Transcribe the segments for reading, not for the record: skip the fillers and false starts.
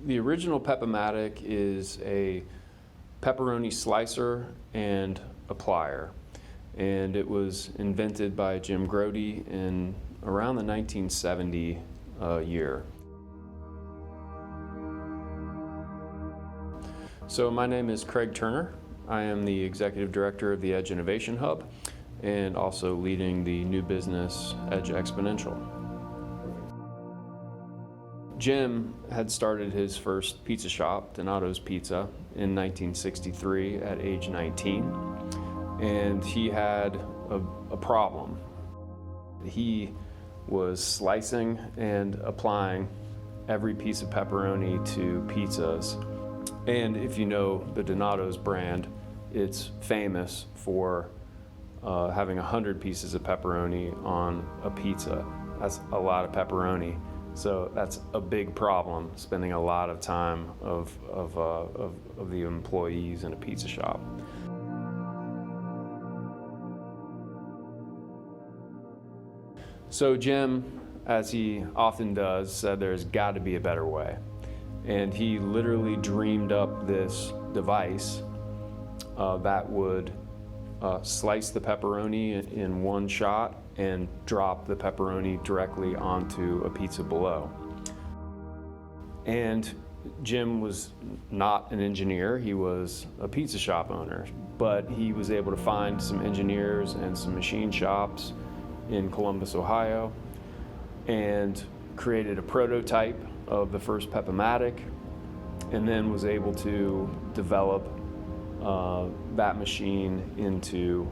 The original Pepp-O-Matic is a pepperoni slicer and applier, and it was invented by Jim Grody in around the 1970 year. So my name is Craig Turner. I am the Executive Director of the Edge Innovation Hub and also leading the new business Edge Exponential. Jim had started his first pizza shop, Donato's Pizza, in 1963 at age 19, and he had a problem. He was slicing and applying every piece of pepperoni to pizzas. And if you know the Donato's brand, it's famous for having 100 pieces of pepperoni on a pizza. That's a lot of pepperoni. So that's a big problem, spending a lot of time of the employees in a pizza shop. So Jim, as he often does, said there's got to be a better way. And he literally dreamed up this device that would slice the pepperoni in one shot and drop the pepperoni directly onto a pizza below. And Jim was not an engineer, he was a pizza shop owner, but he was able to find some engineers and some machine shops in Columbus, Ohio, and created a prototype of the first Pepp-O-Matic, and then was able to develop that machine into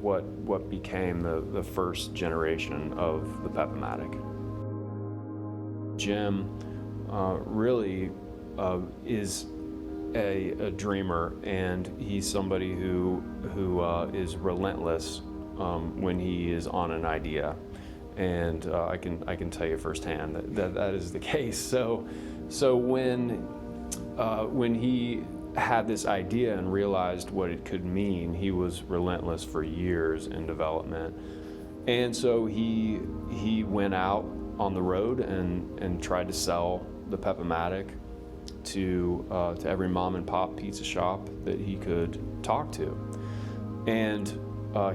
what became the first generation of the Pepp-O-Matic. Jim really is a dreamer, and he's somebody who is relentless when he is on an idea, and I can tell you firsthand that is the case. So when he had this idea and realized what it could mean, he was relentless for years in development. And so he went out on the road and tried to sell the Pepp-O-Matic to every mom and pop pizza shop that he could talk to. And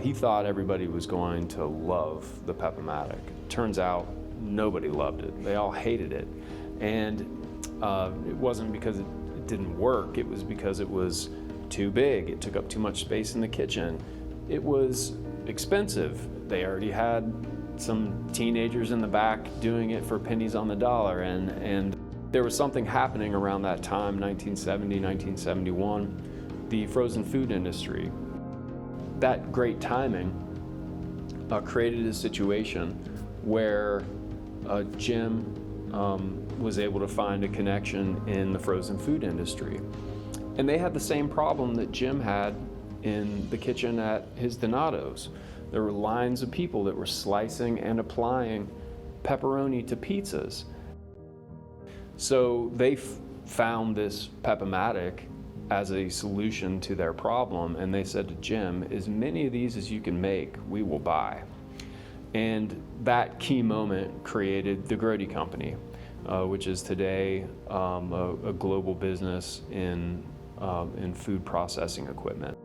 he thought everybody was going to love the Pepp-O-Matic. Turns out nobody loved it. They all hated it. And it wasn't because it didn't work, it was because it was too big. It took up too much space in the kitchen. It was expensive. They already had some teenagers in the back doing it for pennies on the dollar, and there was something happening around that time, 1970, 1971, the frozen food industry. That great timing created a situation where Jim was able to find a connection in the frozen food industry. And they had the same problem that Jim had in the kitchen at his Donato's. There were lines of people that were slicing and applying pepperoni to pizzas. So they found this Pepp-O-Matic as a solution to their problem, and they said to Jim, as many of these as you can make, we will buy. And that key moment created the Grody Company, which is today a global business in food processing equipment.